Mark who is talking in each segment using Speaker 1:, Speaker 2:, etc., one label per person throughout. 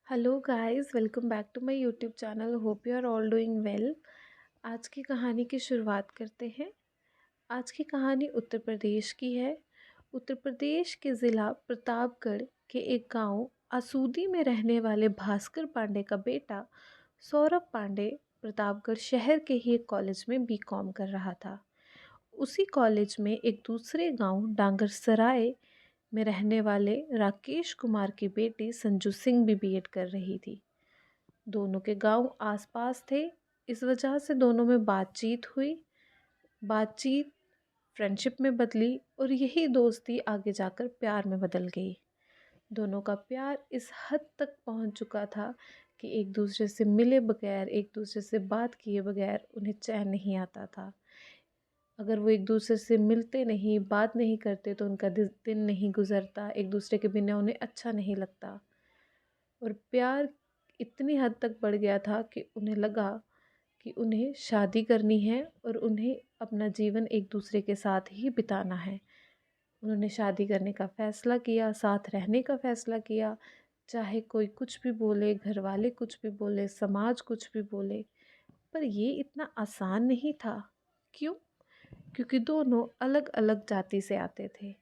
Speaker 1: Hello guys, welcome back to my YouTube channel. Hope you are all doing well. आज की कहानी की शुरुआत करते हैं। आज की कहानी उत्तर प्रदेश की है। उत्तर प्रदेश के ज़िला प्रतापगढ़ के एक गांव आसूदी में रहने वाले भास्कर पांडे का बेटा सौरभ पांडे प्रतापगढ़ शहर के ही एक कॉलेज में बीकॉम कर रहा था। उसी कॉलेज में एक दूसरे गांव डांगरसराय में रहने वाले राकेश कुमार की बेटी संजू सिंह भी बीएड कर रही थी। दोनों के गांव आसपास थे, इस वजह से दोनों में बातचीत हुई। बातचीत फ्रेंडशिप में बदली और यही दोस्ती आगे जाकर प्यार में बदल गई। दोनों का प्यार इस हद तक पहुंच चुका था कि एक दूसरे से मिले बगैर, एक दूसरे से बात किए बगैर उन्हें चैन नहीं आता था। अगर वो एक दूसरे से मिलते नहीं, बात नहीं करते तो उनका दिन नहीं गुजरता, एक दूसरे के बिना उन्हें अच्छा नहीं लगता। और प्यार इतनी हद तक बढ़ गया था कि उन्हें लगा कि उन्हें शादी करनी है और उन्हें अपना जीवन एक दूसरे के साथ ही बिताना है। उन्होंने शादी करने का फ़ैसला किया, साथ रहने का फ़ैसला किया। चाहे कोई कुछ भी बोले, घर वाले कुछ भी बोले, समाज कुछ भी बोले, पर ये इतना आसान नहीं था। क्यों? क्योंकि दोनों अलग अलग जाति से आते थे।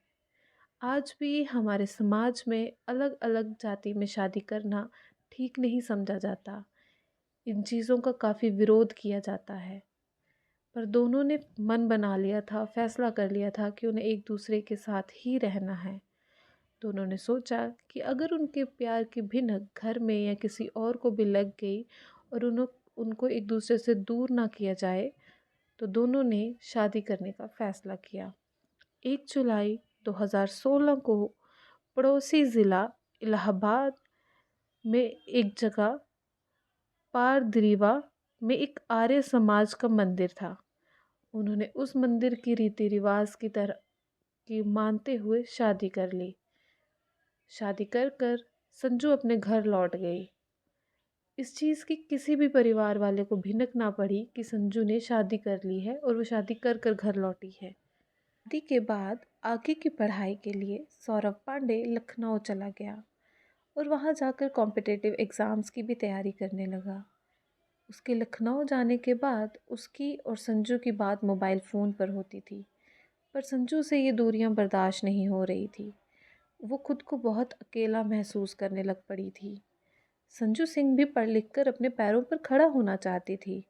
Speaker 1: आज भी हमारे समाज में अलग अलग जाति में शादी करना ठीक नहीं समझा जाता। इन चीज़ों का काफ़ी विरोध किया जाता है। पर दोनों ने मन बना लिया था, फैसला कर लिया था कि उन्हें एक दूसरे के साथ ही रहना है। दोनों ने सोचा कि अगर उनके प्यार की भिनक घर में या किसी और को भी लग गई और उनको एक दूसरे से दूर ना किया जाए, तो दोनों ने शादी करने का फ़ैसला किया। 1 जुलाई 2016 को पड़ोसी ज़िला इलाहाबाद में एक जगह पारदरीवा में एक आर्य समाज का मंदिर था। उन्होंने उस मंदिर की रीति रिवाज की तरह की मानते हुए शादी कर ली। शादी कर कर संजू अपने घर लौट गई। इस चीज़ की किसी भी परिवार वाले को भिनक ना पड़ी कि संजू ने शादी कर ली है और वो शादी कर कर घर लौटी है। शादी के बाद आगे की पढ़ाई के लिए सौरभ पांडे लखनऊ चला गया और वहाँ जाकर कॉम्पिटिटिव एग्ज़ाम्स की भी तैयारी करने लगा। उसके लखनऊ जाने के बाद उसकी और संजू की बात मोबाइल फ़ोन पर होती थी, पर संजू से ये दूरियां बर्दाश्त नहीं हो रही थी। वो खुद को बहुत अकेला महसूस करने लग पड़ी थी। संजू सिंह भी पढ़ लिख कर अपने पैरों पर खड़ा होना चाहती थी।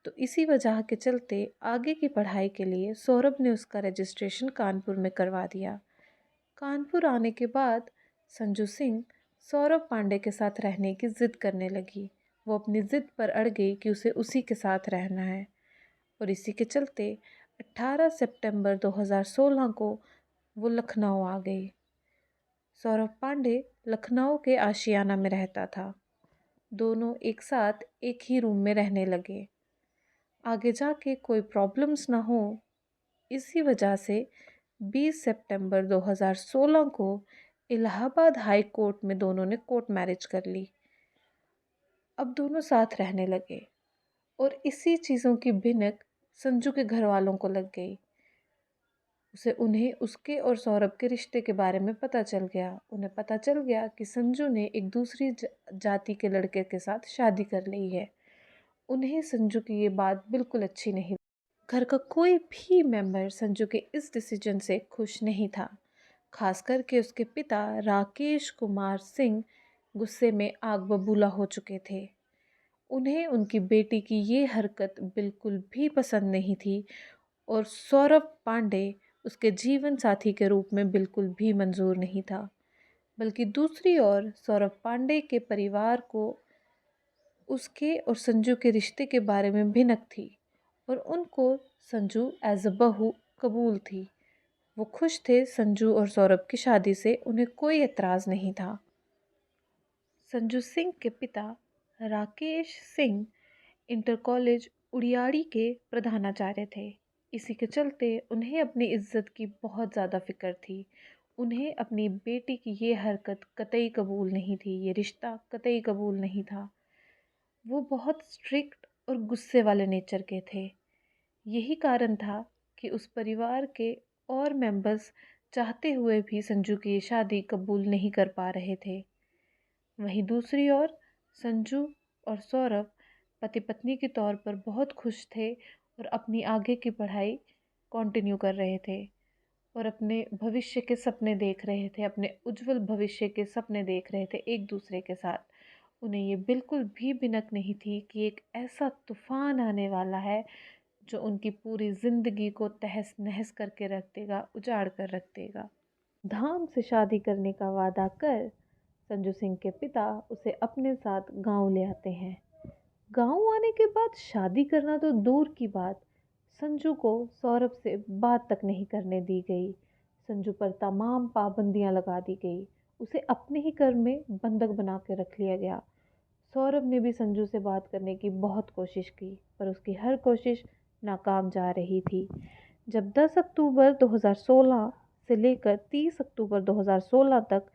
Speaker 1: तो इसी वजह के चलते आगे की पढ़ाई के लिए सौरभ ने उसका रजिस्ट्रेशन कानपुर में करवा दिया। कानपुर आने के बाद संजू सिंह सौरभ पांडे के साथ रहने की ज़िद करने लगी। वो अपनी ज़िद पर अड़ गई कि उसे उसी के साथ रहना है और इसी के चलते 18 सितंबर 2016 को वो लखनऊ आ गई। सौरभ पांडे लखनऊ के आशियाना में रहता था। दोनों एक साथ एक ही रूम में रहने लगे। आगे जाके कोई प्रॉब्लम्स ना हो, इसी वजह से 20 सितंबर 2016 को इलाहाबाद हाई कोर्ट में दोनों ने कोर्ट मैरिज कर ली। अब दोनों साथ रहने लगे और इसी चीज़ों की भिनक संजू के घर वालों को लग गई। उन्हें उसके और सौरभ के रिश्ते के बारे में पता चल गया। उन्हें पता चल गया कि संजू ने एक दूसरी जाति के लड़के के साथ शादी कर ली है। उन्हें संजू की ये बात बिल्कुल अच्छी नहीं। घर का कोई भी मेंबर संजू के इस डिसीजन से खुश नहीं था। खास करके उसके पिता राकेश कुमार सिंह गुस्से में आग बबूला हो चुके थे। उन्हें उनकी बेटी की ये हरकत बिल्कुल भी पसंद नहीं थी और सौरभ पांडे उसके जीवन साथी के रूप में बिल्कुल भी मंजूर नहीं था। बल्कि दूसरी ओर सौरभ पांडे के परिवार को उसके और संजू के रिश्ते के बारे में भिनक थी और उनको संजू एज अ बहू कबूल थी। वो खुश थे संजू और सौरभ की शादी से, उन्हें कोई एतराज़ नहीं था। संजू सिंह के पिता राकेश सिंह इंटर कॉलेज उड़ियाड़ी के प्रधानाचार्य थे। इसी के चलते उन्हें अपनी इज्जत की बहुत ज़्यादा फिक्र थी। उन्हें अपनी बेटी की ये हरकत कतई कबूल नहीं थी, ये रिश्ता कतई कबूल नहीं था। वो बहुत स्ट्रिक्ट और गुस्से वाले नेचर के थे। यही कारण था कि उस परिवार के और मेंबर्स चाहते हुए भी संजू की ये शादी कबूल नहीं कर पा रहे थे। वहीं दूसरी ओर संजू और सौरभ पति पत्नी के तौर पर बहुत खुश थे और अपनी आगे की पढ़ाई कंटिन्यू कर रहे थे और अपने भविष्य के सपने देख रहे थे, अपने उज्जवल भविष्य के सपने देख रहे थे एक दूसरे के साथ। उन्हें ये बिल्कुल भी बिनक नहीं थी कि एक ऐसा तूफान आने वाला है जो उनकी पूरी ज़िंदगी को तहस नहस करके रख देगा, उजाड़ कर रख देगा। धाम से शादी करने का वादा कर संजू सिंह के पिता उसे अपने साथ गांव ले आते हैं। गांव आने के बाद शादी करना तो दूर की बात, संजू को सौरभ से बात तक नहीं करने दी गई। संजू पर तमाम पाबंदियां लगा दी गई। उसे अपने ही घर में बंधक बना के रख लिया गया। सौरभ ने भी संजू से बात करने की बहुत कोशिश की, पर उसकी हर कोशिश नाकाम जा रही थी। जब 10 अक्टूबर 2016 से लेकर 30 अक्टूबर 2016 तक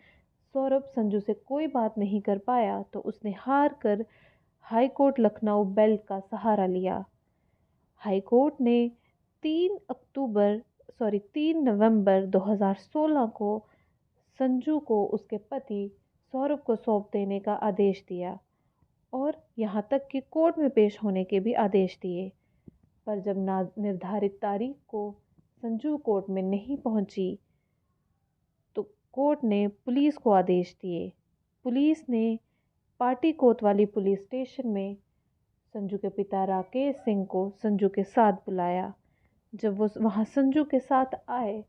Speaker 1: सौरभ संजू से कोई बात नहीं कर पाया, तो उसने हार कर हाई कोर्ट लखनऊ बेल्ट का सहारा लिया। हाई कोर्ट ने 3 नवंबर 2016 को संजू को उसके पति सौरभ को सौंप देने का आदेश दिया और यहाँ तक कि कोर्ट में पेश होने के भी आदेश दिए। पर जब निर्धारित तारीख को संजू कोर्ट में नहीं पहुंची तो कोर्ट ने पुलिस को आदेश दिए। पुलिस ने पाटी कोतवाली पुलिस स्टेशन में संजू के पिता राकेश सिंह को संजू के साथ बुलाया। जब वो वहाँ संजू के साथ आए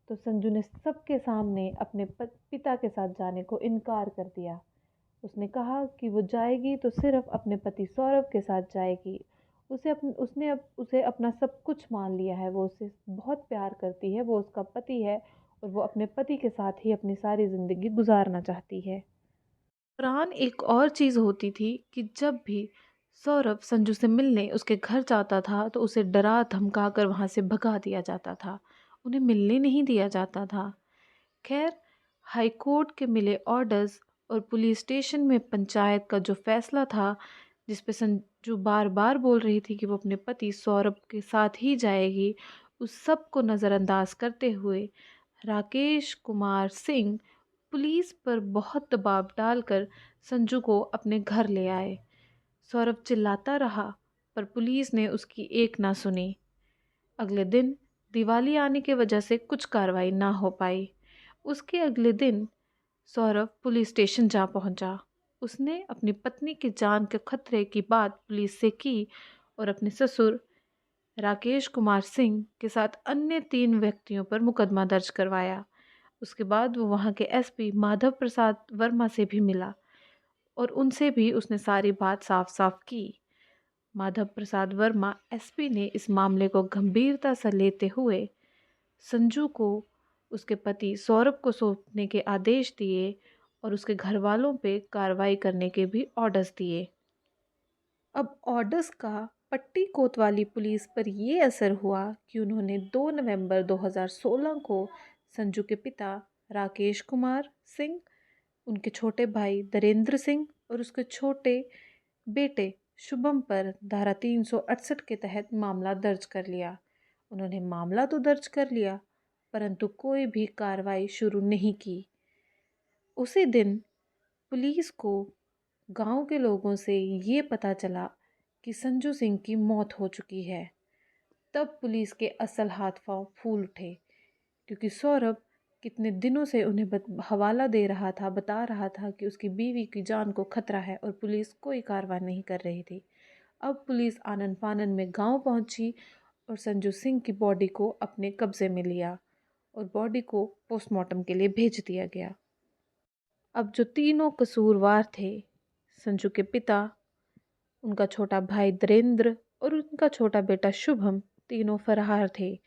Speaker 1: तो संजू ने सबके सामने अपने पिता के साथ जाने को इनकार कर दिया। उसने कहा कि वो जाएगी तो सिर्फ अपने पति सौरभ के साथ जाएगी। उसने उसे अपना सब कुछ मान लिया है, वो उससे बहुत प्यार करती है, वो उसका पति है और वो अपने पति के साथ ही अपनी सारी ज़िंदगी गुजारना चाहती है। दौरान एक और चीज़ होती थी कि जब भी सौरभ संजू से मिलने उसके घर जाता था तो उसे डरा धमका कर वहाँ से भगा दिया जाता था, उन्हें मिलने नहीं दिया जाता था। खैर, हाई कोर्ट के मिले ऑर्डर्स और पुलिस स्टेशन में पंचायत का जो फैसला था, जिस पे संजू बार बार बोल रही थी कि वो अपने पति सौरभ के साथ ही जाएगी, उस सब को नज़रअंदाज करते हुए राकेश कुमार सिंह पुलिस पर बहुत दबाव डालकर संजू को अपने घर ले आए। सौरभ चिल्लाता रहा पर पुलिस ने उसकी एक ना सुनी। अगले दिन दिवाली आने की वजह से कुछ कार्रवाई ना हो पाई। उसके अगले दिन सौरभ पुलिस स्टेशन जा पहुंचा। उसने अपनी पत्नी की जान के खतरे की बात पुलिस से की और अपने ससुर राकेश कुमार सिंह के साथ अन्य 3 व्यक्तियों पर मुकदमा दर्ज करवाया। उसके बाद वो वहाँ के एसपी माधव प्रसाद वर्मा से भी मिला और उनसे भी उसने सारी बात साफ साफ की। माधव प्रसाद वर्मा एसपी ने इस मामले को गंभीरता से लेते हुए संजू को उसके पति सौरभ को सौंपने के आदेश दिए और उसके घर वालों पे कार्रवाई करने के भी ऑर्डर्स दिए। अब ऑर्डर्स का पट्टी कोतवाली पुलिस पर ये असर हुआ कि उन्होंने 2 नवंबर 2016 को संजू के पिता राकेश कुमार सिंह, उनके छोटे भाई दरेंद्र सिंह और उसके छोटे बेटे शुभम पर धारा 368 के तहत मामला दर्ज कर लिया। उन्होंने मामला तो दर्ज कर लिया परंतु कोई भी कार्रवाई शुरू नहीं की। उसी दिन पुलिस को गांव के लोगों से ये पता चला कि संजू सिंह की मौत हो चुकी है। तब पुलिस के असल हाथ पांव फूल उठे क्योंकि सौरभ कितने दिनों से उन्हें हवाला दे रहा था, बता रहा था कि उसकी बीवी की जान को खतरा है और पुलिस कोई कार्रवाई नहीं कर रही थी। अब पुलिस आनन फानन में गांव पहुंची और संजू सिंह की बॉडी को अपने कब्जे में लिया और बॉडी को पोस्टमार्टम के लिए भेज दिया गया। अब जो तीनों कसूरवार थे, संजू के पिता, उनका छोटा भाई दरेंद्र और उनका छोटा बेटा शुभम, तीनों फरार थे।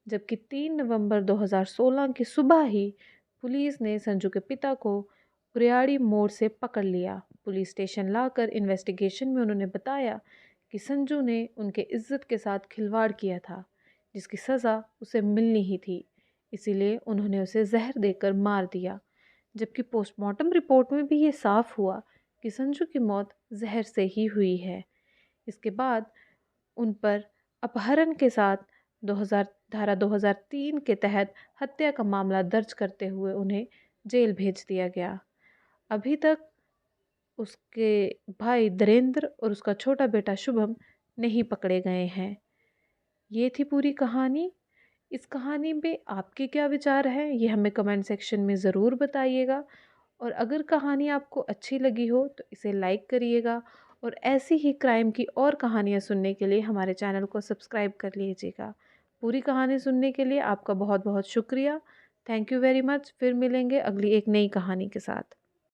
Speaker 1: जबकि 3 नवंबर 2016 की सुबह ही पुलिस ने संजू के पिता को कुरियाड़ी मोड़ से पकड़ लिया। पुलिस स्टेशन लाकर इन्वेस्टिगेशन में उन्होंने बताया कि संजू ने उनके इज्जत के साथ खिलवाड़ किया था, जिसकी सज़ा उसे मिलनी ही थी, इसीलिए उन्होंने उसे जहर देकर मार दिया। जबकि पोस्टमार्टम रिपोर्ट में भी ये साफ हुआ कि संजू की मौत जहर से ही हुई है। इसके बाद उन पर अपहरण के साथ 2003 के तहत हत्या का मामला दर्ज करते हुए उन्हें जेल भेज दिया गया। अभी तक उसके भाई धीरेंद्र और उसका छोटा बेटा शुभम नहीं पकड़े गए हैं। ये थी पूरी कहानी। इस कहानी पे आपके क्या विचार हैं ये हमें कमेंट सेक्शन में ज़रूर बताइएगा। और अगर कहानी आपको अच्छी लगी हो तो इसे लाइक करिएगा, और ऐसी ही क्राइम की और कहानियाँ सुनने के लिए हमारे चैनल को सब्सक्राइब कर लीजिएगा। पूरी कहानी सुनने के लिए आपका बहुत बहुत शुक्रिया। Thank you very much. फिर मिलेंगे अगली एक नई कहानी के साथ।